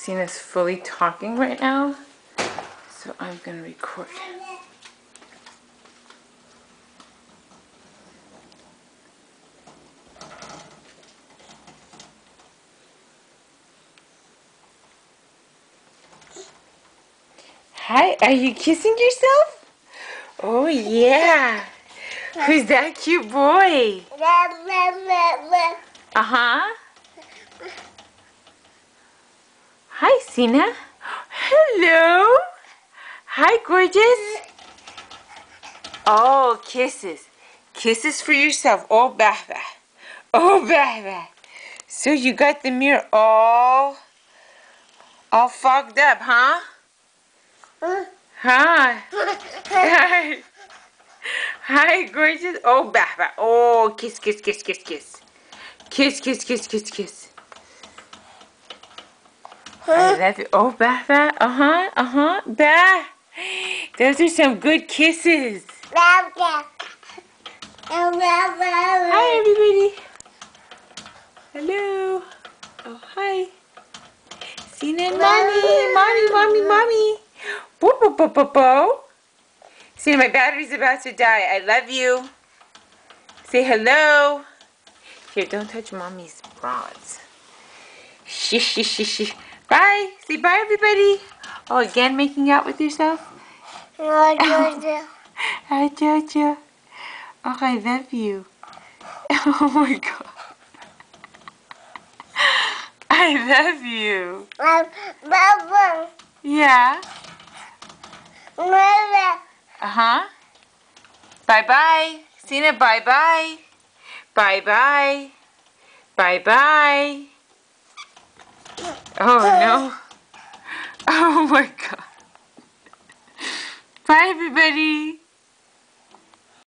Sina's fully talking right now, so I'm gonna record. Hi, are you kissing yourself? Oh yeah. Who's that cute boy? Uh-huh. Hi, Sina. Hello. Hi, gorgeous. Oh, kisses. Kisses for yourself. Oh, bah. Oh, bah. So you got the mirror all fogged up, huh? Hi. Hi. Hi, gorgeous. Oh, bah. Oh, kiss. Kiss. I love it. Oh, bah. Bah. Those are some good kisses. Hi, everybody. Hello. Oh, hi. Sina and Mommy. Bo. Sina, my battery's about to die. I love you. Say hello. Here, don't touch Mommy's bras. Shh. Bye. Say bye, everybody. Oh, again making out with yourself? Hi, Jojo. Oh, I love you. Oh, my God. I love you. Yeah. Uh-huh. Bye-bye. Sina, bye-bye. Bye-bye. Bye-bye. Oh, no. Oh, my God. Bye, everybody.